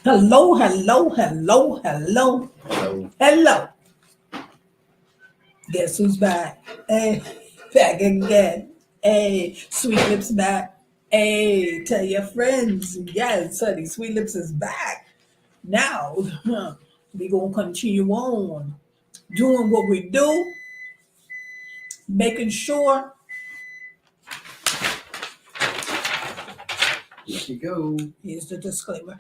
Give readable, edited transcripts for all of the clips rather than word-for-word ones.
Hello, hello, hello, hello, Hello. hello. Guess who's back? Hey, back again. Hey, Sweet Lips back. Hey, tell your friends. Yes, honey, Sweet Lips is back. Now, we going to continue on doing what we do, making sure. Here you go. Here's the disclaimer.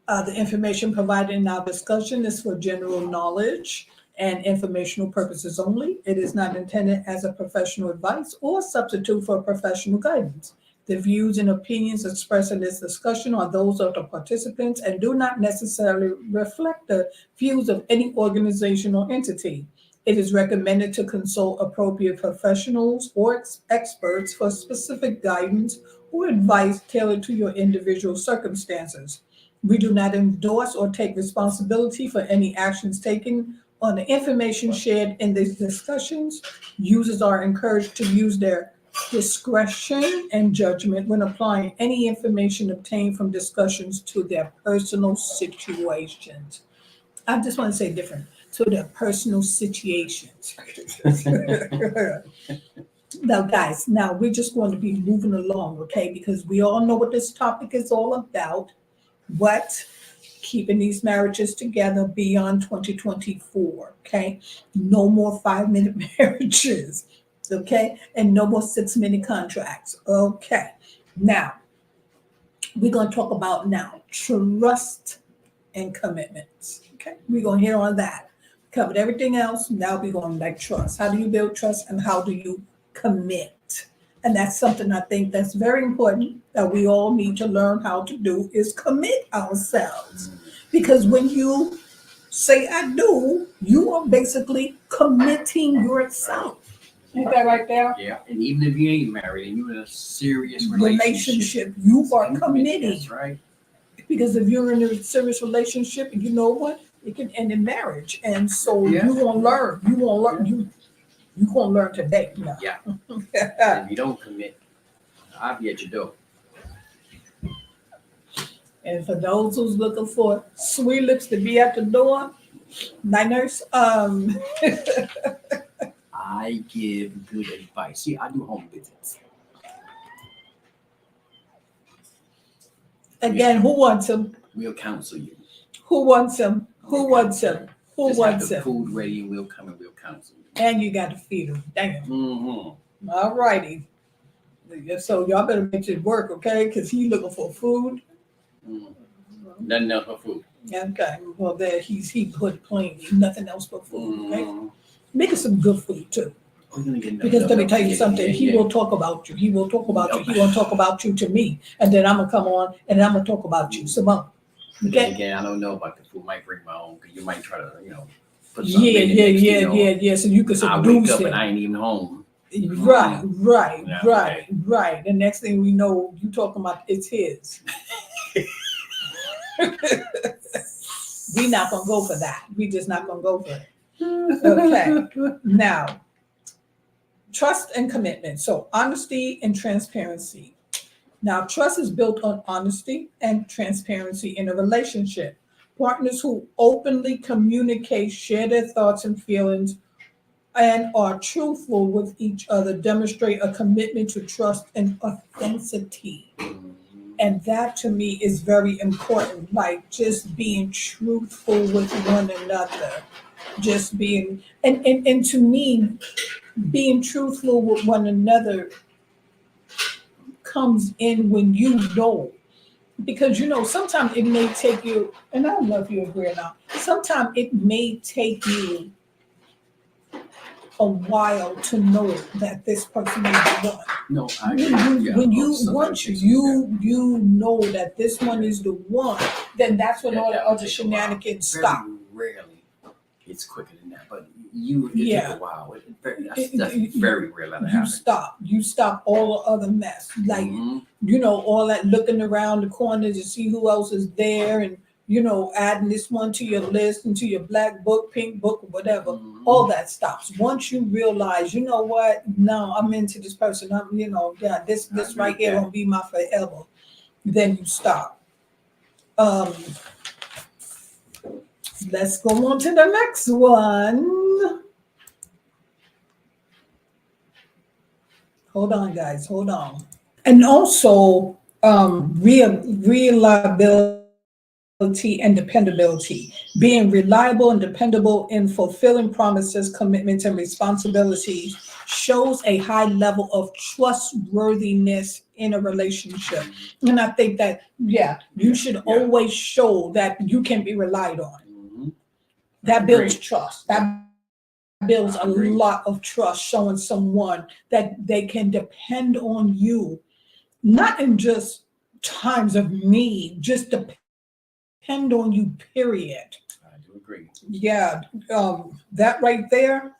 The information provided in our discussion is for general knowledge and informational purposes only. It is not intended as a professional advice or substitute for professional guidance. The views and opinions expressed in this discussion are those of the participants and do not necessarily reflect the views of any organization or entity. It is recommended to consult appropriate professionals or experts for specific guidance or advice tailored to your individual circumstances. We do not endorse or take responsibility for any actions taken on the information shared in these discussions. Users are encouraged to use their discretion and judgment when applying any information obtained from discussions to their personal situations. I just want to say different to their personal situations. Now, guys, now we're just going to be moving along, okay? Because we all know what this topic is all about. What keeping these marriages together beyond 2024, okay? No more 5 minute marriages, okay? And no more 6 minute contracts, okay? Now, we're going to talk about now trust and commitments, okay? We're going to hit on that. Covered everything else. Now we're going to like trust. How do you build trust and how do you commit? And that's something I think that's very important that we all need to learn how to do is commit ourselves. Because when you say I do, you are basically committing Right. yourself. Ain't that right there? Yeah. And even if you ain't married and you're in a serious Relationship, you are you commit. committing. That's right. Because if you're in a serious relationship, you know what? It can end in marriage. And so Yeah. you won't learn. You won't learn. You gonna learn today. No. Yeah. And if you don't commit, I'll be at your door. And for those who's looking for Sweet Lips to be at the door, night nurse. I give good advice. See, I do home visits. Again, who wants him? We'll counsel you. Who wants him? Who wants him? Who Just wants have the him? food ready and we'll come and we'll counsel you. And you got to feed him. Damn. Mm-hmm. All righty. So y'all better make it work, okay? Because he looking for food. Nothing else but food. Okay. Well, there he put plain nothing else but food. Okay. Mm-hmm. Make it some good food too. We're gonna get Because let me tell you yeah, something. yeah, He yeah. will talk about you. He will talk about you. He won't talk about you to me. And then I'm gonna come on and I'm gonna talk about you. Simone. Then Okay. again, I don't know about the food. Might bring my own because you might try to, put something Yeah, in it yeah, next yeah, thing you know, yeah, yeah. So you can I wake seduce up and him. I ain't even home. Right, right, Yeah, right, right. The next thing we know, you talking about it's his. We not gonna go for that. We just not gonna go for it. Okay. Now, trust and commitment. So honesty and transparency. Now, trust is built on honesty and transparency in a relationship. Partners who openly communicate, share their thoughts and feelings, and are truthful with each other demonstrate a commitment to trust and authenticity. And that to me is very important, like just being truthful with one another. Just being, and to me, being truthful with one another comes in when you know because sometimes it may take you, and I don't know if you agree or not, sometimes it may take you a while to know that this person is the one. No, I When agree. you, Yeah, when you sometimes once it's- you know that this one is the one, then that's when yeah, all the that would other take a while. shenanigans Very stop. rarely, it's quicker than that. But it Yeah. take a while. That's very rare that You happens. stop all the other mess, like Mhm. all that looking around the corner to see who else is there, and adding this one to your list and to your black book, pink book, or whatever. Mhm. All that stops once you realize, you know what? No, I'm into this person. Yeah, this I agree right with here that. gonna be my forever. Then you stop. Um, let's go on to the next one. Hold on, guys. Hold on. And also, reliability and dependability. Being reliable and dependable in fulfilling promises, commitments, and responsibilities shows a high level of trustworthiness in a relationship. And I think that, yeah, you should always show that you can be relied on. Mhm. That Agree. builds trust. That builds a Agree. lot of trust, showing someone that they can depend on you, not in just times of need, just depend on you, period. I do agree. Yeah, that right there.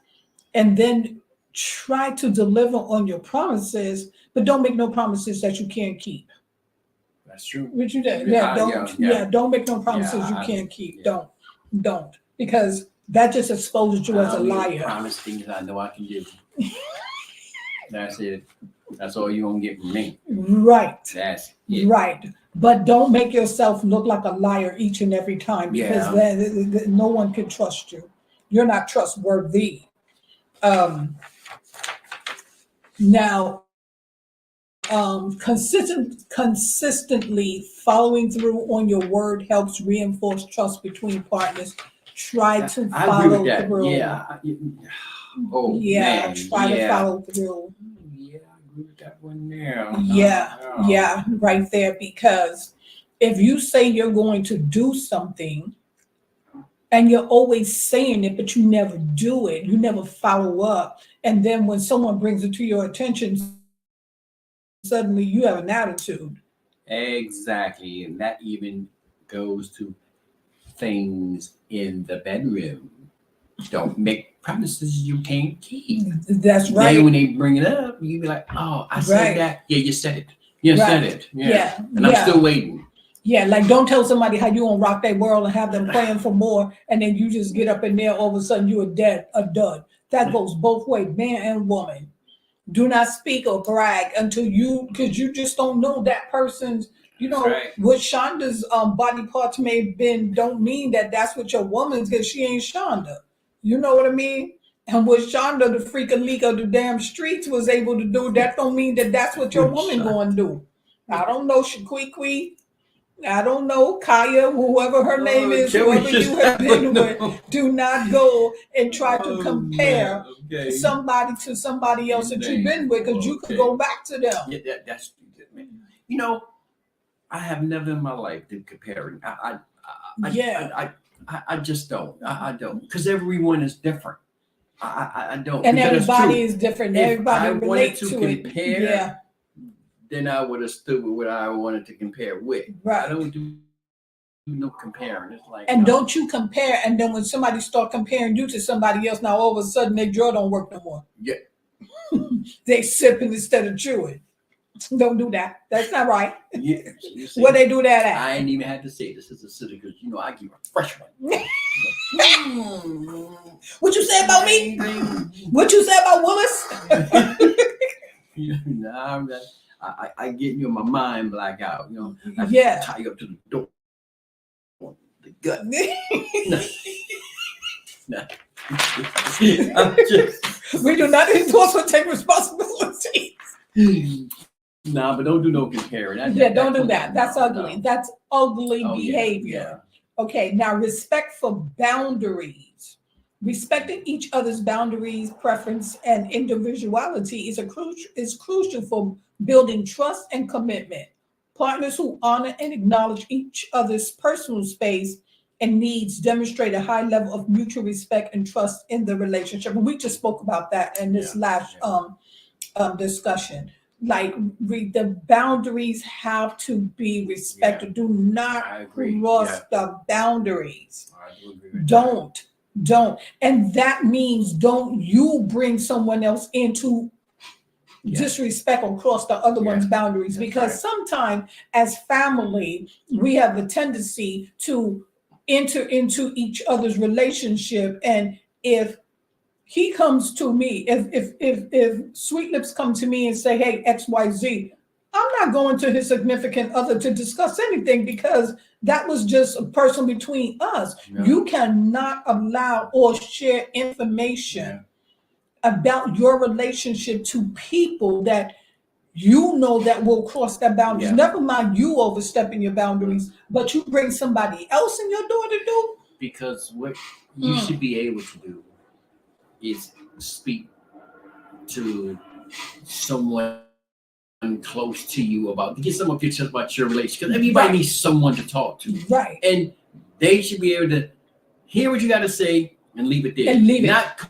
And then try to deliver on your promises, but don't make no promises that you can't keep. That's true. Would you do? Yeah, Don't make no promises you I- can't keep. yeah. Don't, because that just exposes you as a I don't need to liar. promise things I know I can do. That's it. That's all you're gonna get from me. Right. That's it. Right. But don't make yourself look like a liar each and every time, because Yeah. then no one can trust you. You're not trustworthy. Now, consistently following through on your word helps reinforce trust between partners. Try to I agree with follow that. through. Yeah. Oh Yeah, man. try to follow through. Yeah, I agree with that one there. Yeah, right there. Because if you say you're going to do something and you're always saying it, but you never do it, you never follow up. And then when someone brings it to your attention, suddenly you have an attitude. Exactly. And that even goes to things in the bedroom. Don't make promises you can't keep. That's Then right. when they bring it up, you be like, "Oh, I said Right. that. Yeah, you said it. You Right. said it. Yeah. Yeah. And I'm Yeah. still waiting." Yeah, like don't tell somebody how you gonna rock their world and have them praying for more, and then you just get up in there, all of a sudden you a dud. That goes both ways, man and woman. Do not speak or brag until you, because you just don't know that person's, That's right. what Shonda's body parts may have been, don't mean that that's what your woman's, because she ain't Shonda. You know what I mean? And what Shonda, the freaking leak of the damn streets, was able to do, that don't mean that that's what your woman going to do. I don't know, Shaquiqui. I don't know, Kaya, whoever her name is, Can we whoever just you have been have with, do not go and try to Oh, compare man. Okay. somebody to somebody else that you've been with, because you could Okay. go back to them. Yeah, that's you know, I have never in my life been comparing. I just don't. I don't, because everyone is different. I don't. And because it's everybody true. is different. If Everybody I wanted relates to to it. compare, Yeah, then I would have stood with what I wanted to compare with. I right. don't do no comparing. It's like And don't you compare, and then when somebody start comparing you to somebody else, now all of a sudden their jaw don't work no more. Yeah. They sipping instead of chewing. Don't do that. That's not right. Yeah, you see, Where they do that at? I ain't even had to say this is a city, because I give a fresh one. What you say about me? What you say about Willis? Nah, I get my mind black out. I Yeah. tie you up to the door, the gut. No. I'm just We do not endorse or take responsibility. nah, but don't do no comparing. Yeah, don't do that. No, That's ugly. no. That's ugly Oh, yeah, behavior. Okay, now respect for boundaries. Respecting each other's boundaries, preference, and individuality is crucial for building trust and commitment. Partners who honor and acknowledge each other's personal space and needs demonstrate a high level of mutual respect and trust in the relationship. And we just spoke about that in this last discussion. Like the boundaries have to be respected. Do not I agree. cross the boundaries. I do agree with Don't. And that means don't you bring someone else into disrespect or cross the other one's boundaries. That's Because right. sometimes as family, we have the tendency to enter into each other's relationship. And if he comes to me, if Sweet Lips come to me and say, hey, XYZ, I'm not going to his significant other to discuss anything because that was just a person between us. Yeah. You cannot allow or share information about your relationship to people that you know that will cross that boundaries. Yeah. Never mind you overstepping your boundaries, but you bring somebody else in your door to do. Because what you should be able to do is speak to someone close to you about, get some of your tips about your relationship. Because everybody Right. needs someone to talk to. Right. And they should be able to hear what you got to say and leave it there. And leave it. Not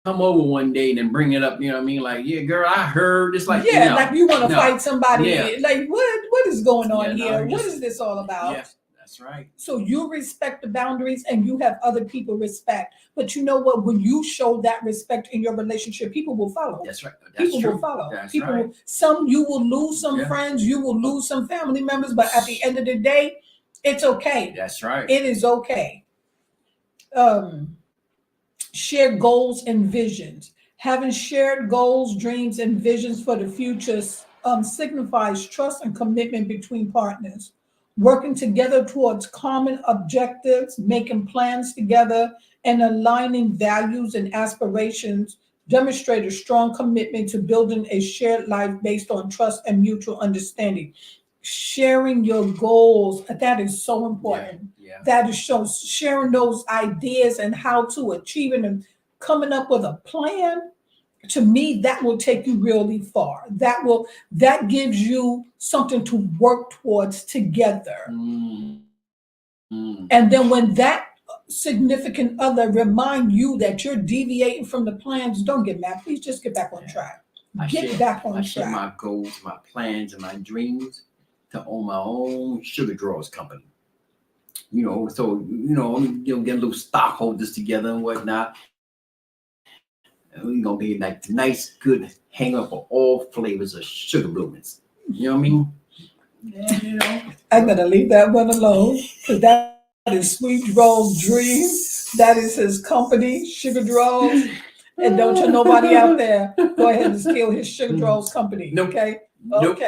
come over one day and then bring it up, you know what I mean? Like, yeah, girl, I heard. It's like, Yeah, no, like you want to no. fight somebody. Yeah. Like, what is going on Yeah, no, here? What just- is this all about? Yeah, that's right. So you respect the boundaries and you have other people respect. But you know what? When you show that respect in your relationship, people will follow. That's right. That's People true. will follow. That's People right. will, some you will lose some Yeah. friends, you will lose some family members, but at the end of the day, it's okay. That's right. It is okay. Share goals and visions. Having shared goals, dreams, and visions for the future signifies trust and commitment between partners. Working together towards common objectives, making plans together, and aligning values and aspirations demonstrate a strong commitment to building a shared life based on trust and mutual understanding. Sharing your goals, that is so important. Yeah. That is sharing those ideas and how to achieve it and coming up with a plan. To me, that will take you really far. That gives you something to work towards together. Mm. Mm. And then when that significant other remind you that you're deviating from the plans, don't get mad. Please just get back on track. I Get back on I share track. my goals, my plans, and my dreams to own my own sugar drawers company. So get little stockholders together and whatnot. And we're gonna be like nice, good hang up of all flavors of sugar bloomings. You know what I mean? And, I'm gonna leave that one alone because that is Sweet Draw's dream. That is his company, Sugar Draws. And don't you nobody out there go ahead and steal his Sugar Draws company. Nope. Okay. Nope.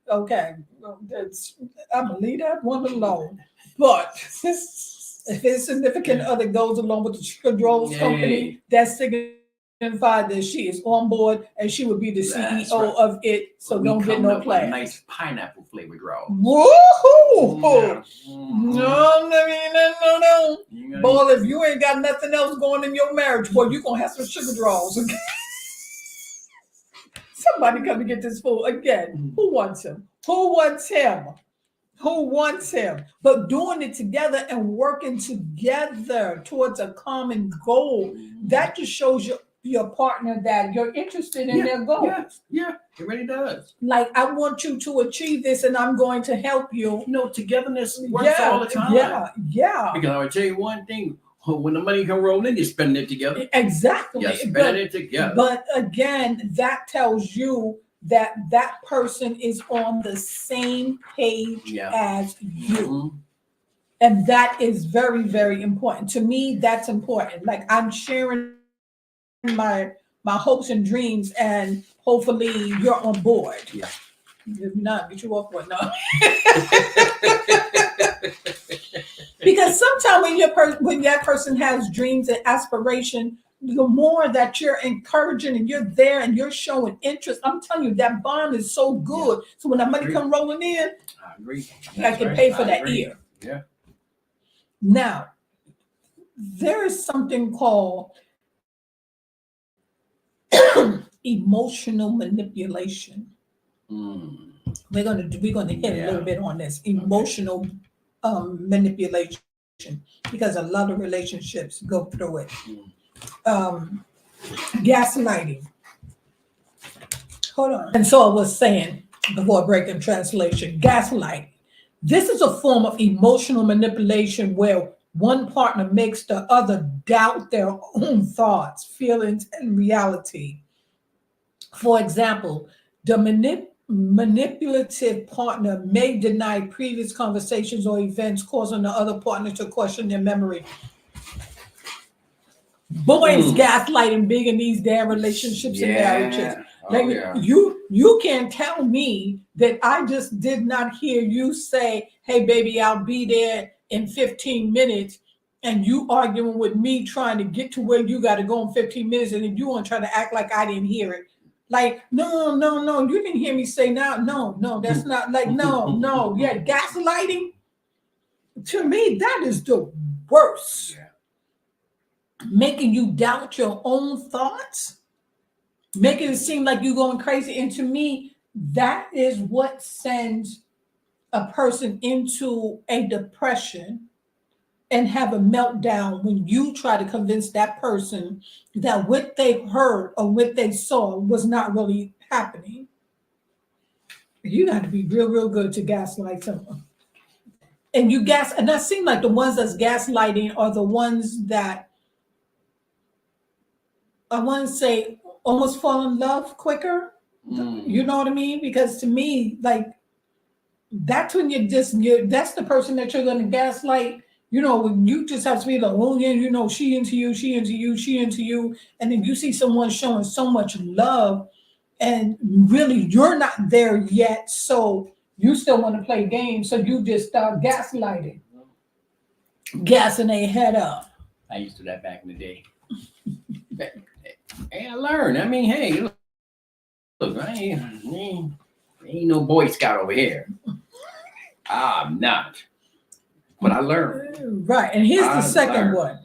Okay. Well, I'm gonna leave that one alone. But if his significant other goes along with the Sugar Draws company, that signifies that she is on board and she would be the That's CEO right. of it. So We don't get coming no up with plans. nice pineapple flavor draw. Woohoo! Yeah. No. You know, Boy, if you ain't got nothing else going in your marriage, boy, you gonna have some sugar draws. Okay? Somebody come to get this fool again. Who wants him? Who wants him? Who wants him? But doing it together and working together towards a common goal, that just shows your partner that you're interested in their goals. Yeah, it really does. Like, I want you to achieve this and I'm going to help you. Togetherness works all the time. Yeah. Because I would tell you one thing: when the money come rolling in, you're spending it together. Exactly. You're spending it together. But again, that tells you that that person is on the same page as you. Mm-hmm. And that is very, very important. To me, that's important. Like, I'm sharing my hopes and dreams, and hopefully you're on board. Yeah. If not, get you off one now. Because sometimes when that person has dreams and aspiration, the more that you're encouraging and you're there and you're showing interest, I'm telling you, that bond is so good. So when that money come rolling in, I agree. I can pay for that ear. Yeah. Now, there is something called emotional manipulation. Mm. We're gonna hit a little bit on this emotional manipulation because a lot of relationships go through it. Gaslighting. Hold on. And so I was saying before breaking translation, gaslighting. This is a form of emotional manipulation where one partner makes the other doubt their own thoughts, feelings, and reality. For example, the manipulative partner may deny previous conversations or events, causing the other partner to question their memory. Boy, is gaslighting big in these damn relationships and marriages. Like yeah. you can't tell me that I just did not hear you say, "Hey, baby, I'll be there in 15 minutes," and you arguing with me trying to get to where you got to go in 15 minutes, and then you want to try to act like I didn't hear it. Like, no, no, no, you didn't hear me say that. No, no, that's not like no, no. Yeah, gaslighting to me that is the worst. Yeah. Making you doubt your own thoughts, making it seem like you're going crazy. And to me, that is what sends a person into a depression and have a meltdown when you try to convince that person that what they heard or what they saw was not really happening. You got to be real, real good to gaslight someone. And that seems like the ones that's gaslighting are the ones that I want to say almost fall in love quicker. You know what I mean? Because to me, like that's when that's the person that you're gonna gaslight. When you just have to be like, oh yeah, she into you, she into you, she into you, and then you see someone showing so much love, and really you're not there yet, so you still want to play games, so you just start gaslighting, gassing their head up. I used to do that back in the day. Hey, I learned. I mean, hey, look, I ain't no Boy Scout over here. I'm not. But I learned. Right. And here's the second one.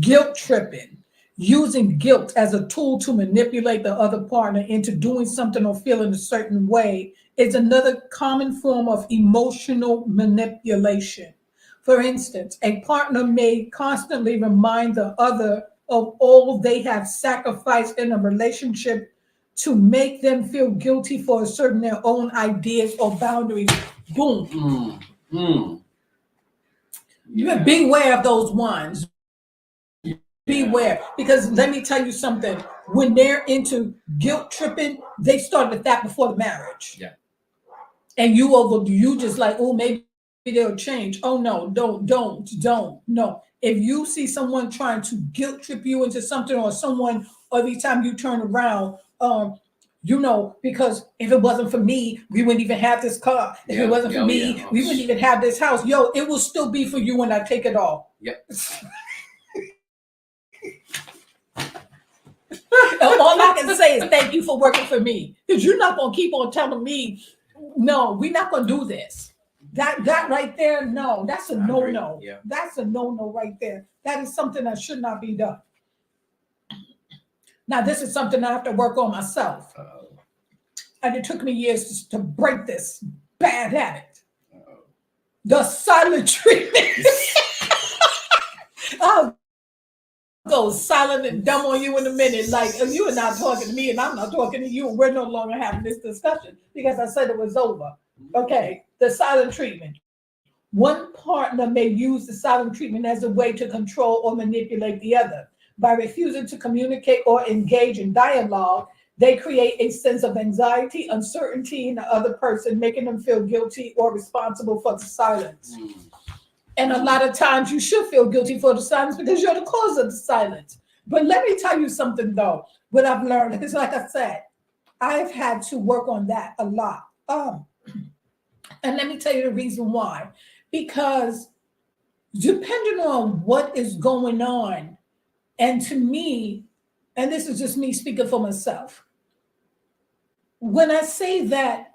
Guilt tripping. Using guilt as a tool to manipulate the other partner into doing something or feeling a certain way is another common form of emotional manipulation. For instance, a partner may constantly remind the other of all they have sacrificed in a relationship to make them feel guilty for asserting their own ideas or boundaries. Boom. Yeah. Beware of those ones. Beware. Because let me tell you something. When they're into guilt tripping, they started that before the marriage. Yeah. And you just like, oh, maybe they'll change. Oh no, don't. No. If you see someone trying to guilt trip you into something, or someone every time you turn around, because if it wasn't for me, we wouldn't even have this car. If it wasn't for me, we wouldn't even have this house. Yo, it will still be for you when I take it off. Yep. All I can say is thank you for working for me, because you're not gonna keep on telling me, no, we're not gonna do this. That right there, no, that's a no. Yeah. That's a no right there. That is something that should not be done. Now, this is something I have to work on myself. And it took me years to break this bad habit. The silent treatment. I'll go silent and dumb on you in a minute. Like, you are not talking to me and I'm not talking to you. And we're no longer having this discussion because I said it was over. Okay, the silent treatment. One partner may use the silent treatment as a way to control or manipulate the other. By refusing to communicate or engage in dialogue, they create a sense of anxiety, uncertainty in the other person, making them feel guilty or responsible for the silence. And a lot of times you should feel guilty for the silence because you're the cause of the silence. But let me tell you something though, what I've learned, because like I said, I've had to work on that a lot. And let me tell you the reason why. Because depending on what is going on, and to me, and this is just me speaking for myself, when I say that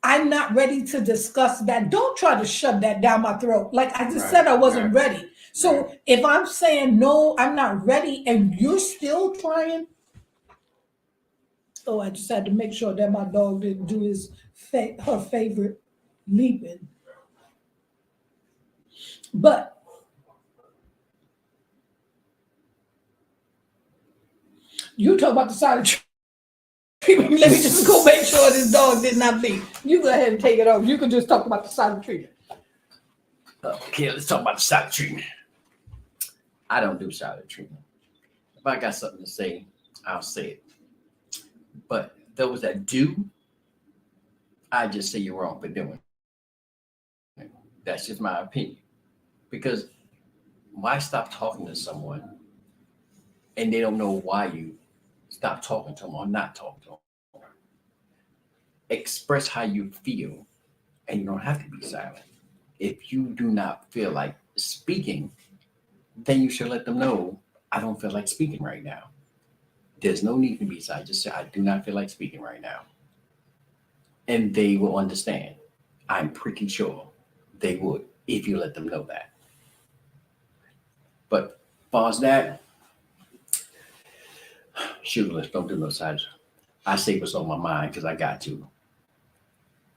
I'm not ready to discuss that, don't try to shove that down my throat. Like I just said, I wasn't ready. So if I'm saying, no, I'm not ready, and you're still trying, I just had to make sure that my dog didn't do her favorite leaping. But you talk about the silent treatment. Let me just go make sure this dog did not leap. You go ahead and take it over. You can just talk about the silent treatment. Okay, let's talk about the silent treatment. I don't do silent treatment. If I got something to say, I'll say it. But those that do, I just say you're wrong for doing it. That's just my opinion. Because why stop talking to someone and they don't know why you stop talking to them or not talk to them. Express how you feel, and you don't have to be silent. If you do not feel like speaking, then you should let them know, I don't feel like speaking right now. There's no need to be silent. Just say, I do not feel like speaking right now. And they will understand. I'm pretty sure they would if you let them know that. But as far as that, shoot, let's don't do no sides. I say what's on my mind because I got to.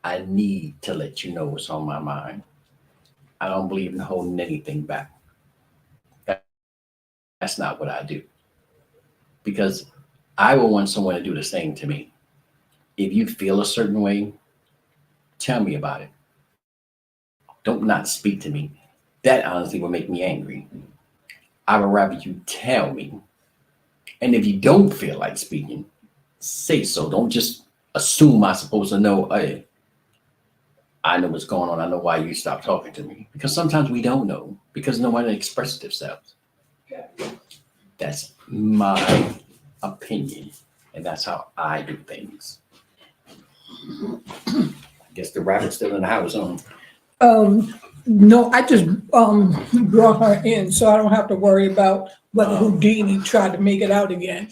I need to let you know what's on my mind. I don't believe in holding anything back. That's not what I do. Because I will want someone to do the same to me. If you feel a certain way, tell me about it. Don't not speak to me. That honestly will make me angry. I would rather you tell me. And if you don't feel like speaking, say so. Don't just assume I'm supposed to know, hey, I know what's going on. I know why you stopped talking to me. Because sometimes we don't know because no one expressed themselves. That's my opinion. And that's how I do things. I guess the rabbit's still in the house, huh? No, I just brought her in so I don't have to worry about whether Houdini tried to make it out again.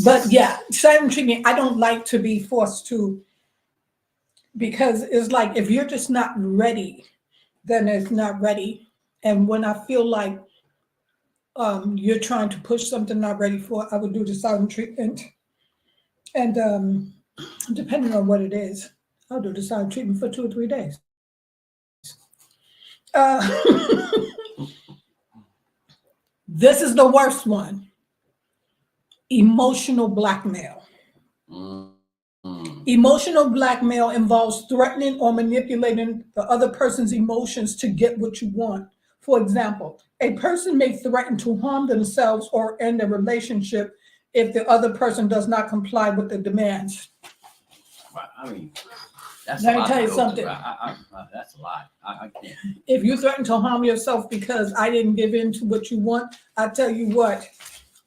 But yeah, silent treatment, I don't like to be forced to, because it's like if you're just not ready, then it's not ready. And when I feel like you're trying to push something not ready for, I would do the silent treatment. And depending on what it is, I'll do the silent treatment for 2 or 3 days. This is the worst one. Emotional blackmail. Emotional blackmail involves threatening or manipulating the other person's emotions to get what you want. For example, a person may threaten to harm themselves or end a relationship if the other person does not comply with the demands. I mean, that's Let a me lot tell to you go something. through. That's a lot. I can't. If you threaten to harm yourself because I didn't give in to what you want, I tell you what,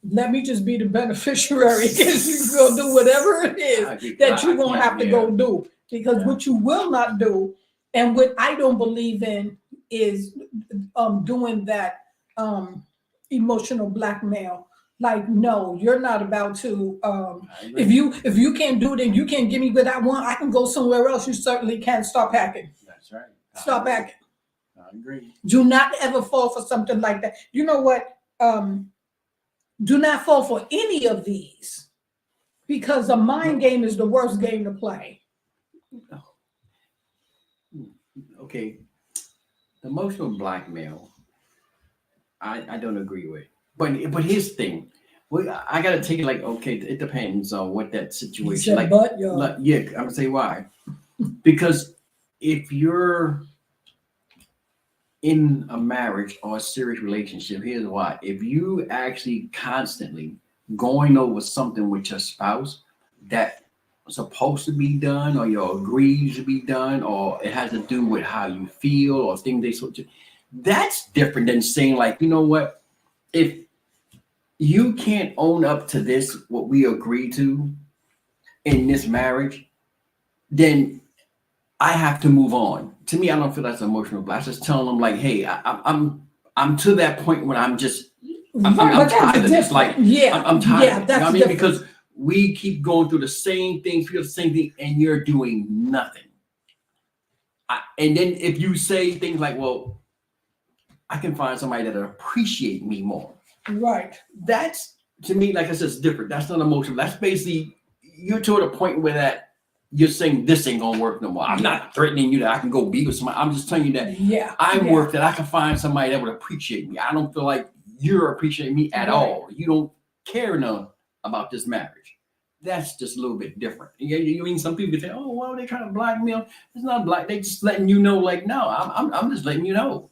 let me just be the beneficiary because you go do whatever it is that you won't have to go do. Because what you will not do, and what I don't believe in, is doing that emotional blackmail. Like, no, you're not about to. If you can't do it and you can't give me what I want, I can go somewhere else. You certainly can. Stop hacking. That's right. Stop hacking. I agree. Do not ever fall for something like that. You know what? Do not fall for any of these, because the mind game is the worst game to play. Okay. The emotional blackmail, I don't agree with. But here's the thing. Well, I gotta take it like, okay, it depends on what that situation Said, but yo, like. Yeah, I'm gonna say why. Because if you're in a marriage or a serious relationship, here's why. If you actually constantly going over something with your spouse that supposed to be done, or you agrees to be done, or it has to do with how you feel or things they sort of, that's different than saying like, you know what, if you can't own up to this, what we agreed to in this marriage, then I have to move on. To me, I don't feel that's emotional blast. Just telling them like, hey, I'm to that point when I'm just I'm tired of this. Like, I'm tired of it. You know what I mean? Because we keep going through the same thing, feel the same thing, and you're doing nothing. And then if you say things like, well, I can find somebody that'll appreciate me more. Right. That's, to me, like I said, it's different. That's not emotional. That's basically, you're to a point where that you're saying this ain't gonna work no more. I'm not threatening you that I can go be with somebody. I'm just telling you that I work that I can find somebody that would appreciate me. I don't feel like you're appreciating me at all. You don't care enough about this marriage. That's just a little bit different. You mean some people say, oh, well, they're trying to blackmail. It's not black. They just letting you know, like, no, I'm just letting you know.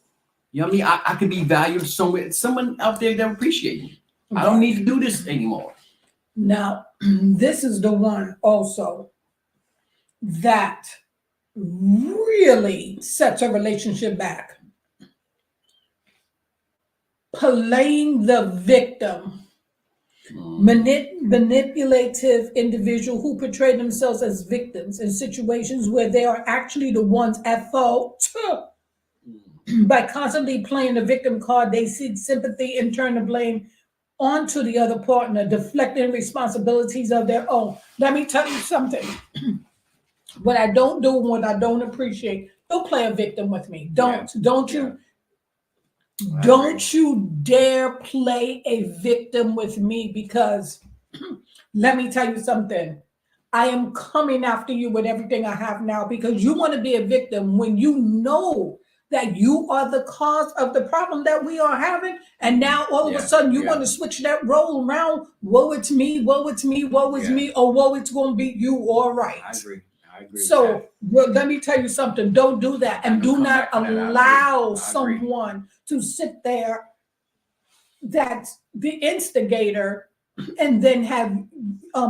You know what I mean? I could be valued somewhere, someone out there that appreciate me. I don't need to do this anymore. Now, this is the one also that really sets a relationship back. Playing the victim Manipulative individual who portray themselves as victims in situations where they are actually the ones at fault. By constantly playing the victim card, they seek sympathy and turn the blame onto the other partner, deflecting responsibilities of their own. Let me tell you something. What I don't do, what I don't appreciate, don't play a victim with me. Don't you don't you dare play a victim with me, because let me tell you something. I am coming after you with everything I have now, because you want to be a victim when you know that you are the cause of the problem that we are having. And now all of a sudden you want to switch that role around. Woe it's me, woe it's me, woe it's me, or woe it's going to be you. All right. I agree. So let me tell you something. Don't do that, and do not allow someone to sit there that's the instigator and then have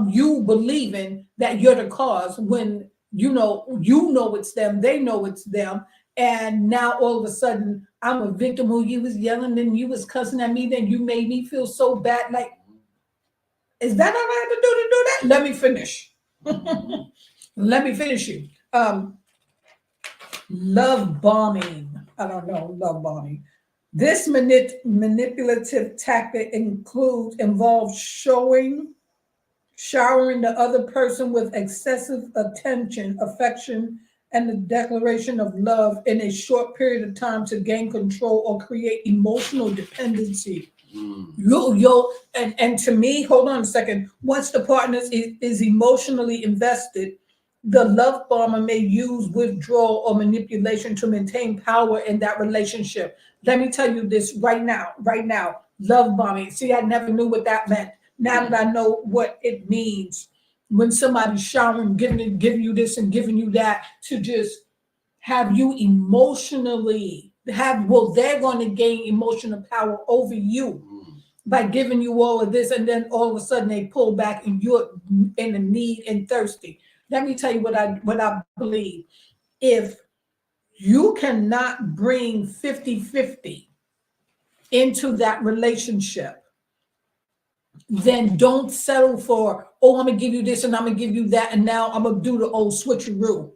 you believing that you're the cause when you know it's them, they know it's them, and now all of a sudden I'm a victim who you was yelling and you was cussing at me, then you made me feel so bad. Like, is that all I had to do that? Let me finish. Let me finish you. Love bombing. I don't know, love bombing. This manipulative tactic involves showering the other person with excessive attention, affection, and the declaration of love in a short period of time to gain control or create emotional dependency. And to me, hold on a second. Once the partner is emotionally invested, the love bomber may use withdrawal or manipulation to maintain power in that relationship. Let me tell you this right now. Love bombing. See, I never knew what that meant. Now that I know what it means, when somebody's showering, giving you this and giving you that, to just have you emotionally they're going to gain emotional power over you by giving you all of this, and then all of a sudden they pull back and you're in the need and thirsty. Let me tell you what I believe. If you cannot bring 50-50 into that relationship, then don't settle for, oh, I'm gonna give you this and I'm gonna give you that, and now I'm gonna do the old switcheroo.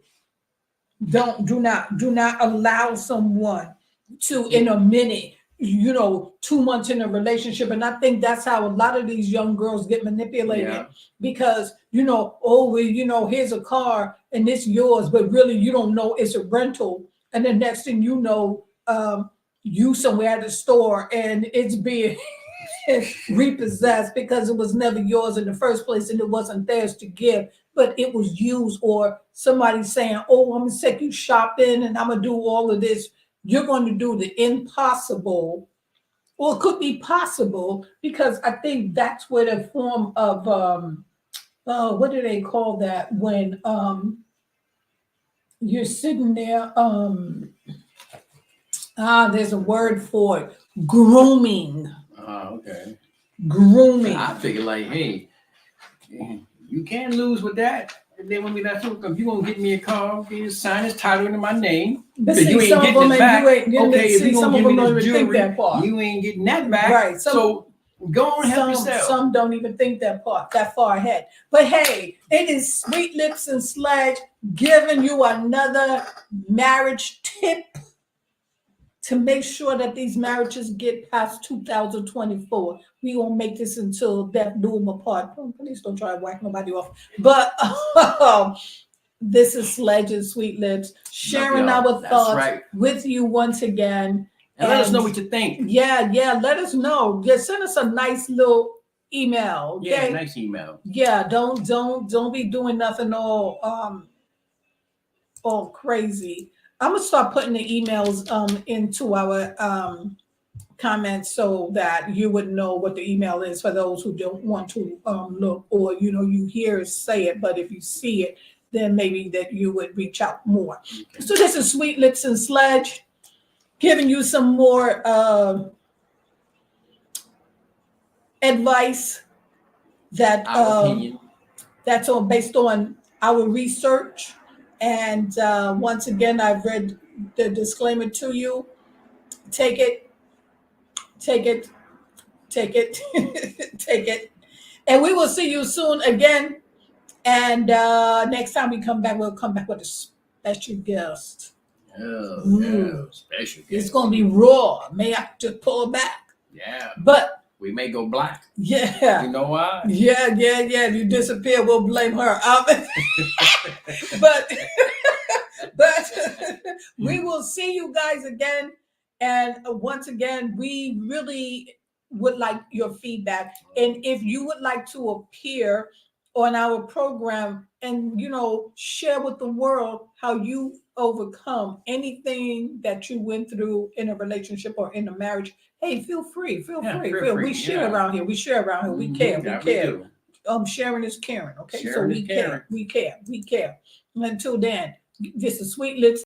Do not allow someone to, in a minute, 2 months in a relationship. And I think that's how a lot of these young girls get manipulated, because oh, well, here's a car and it's yours, but really you don't know it's a rental. And the next thing you know, you somewhere at the store and it's being repossessed because it was never yours in the first place and it wasn't theirs to give, but it was used. Or somebody saying, oh, I'm gonna take you shopping and I'm gonna do all of this. You're going to do the impossible, or it could be possible, because I think that's where the form of what do they call that when you're sitting there, there's a word for it, grooming. Okay. Grooming. I figure like, hey, you can't lose with that. And then when we not if you won't get me a car, you sign this title into my name. But see, you ain't getting it back. Okay, if you some gonna of them give me don't this even think jewelry, that part. you ain't getting that back. Right. So go on and help yourself. Some don't even think that far ahead. But hey, it is Sweet Lips and Sledge giving you another marriage tip to make sure that these marriages get past 2024. We won't make this until death do them apart. Please don't try to whack nobody off. But this is Sledge and Sweet Lips sharing our thoughts with you once again. And let us know what you think. Yeah, let us know. Just send us a nice little email. Okay? Yeah, nice email. Yeah, don't be doing nothing all crazy. I'm gonna start putting the emails into our comments so that you would know what the email is for those who don't want to look, or you hear us say it, but if you see it, then maybe that you would reach out more. Okay. So this is Sweet Lips and Sledge giving you some more advice that that's based on our research. And once again, I've read the disclaimer to you. Take it, take it, take it, take it. And we will see you soon again. And next time we come back, we'll come back with a special guest. Oh, Ooh. yeah, special. It's guest. gonna be raw. May I just pull back? Yeah, But we may go black. yeah. You know why? Yeah. If you disappear, we'll blame her. But we will see you guys again. And once again, we really would like your feedback. And if you would like to appear on our program and share with the world how you overcome anything that you went through in a relationship or in a marriage, hey, feel free. Yeah, We free, share yeah. around here. We share around here. We care. Yeah, We care. do. Sharing is caring. Okay, so Sharing is we care. caring. We care. Until then, this is Sweet Lips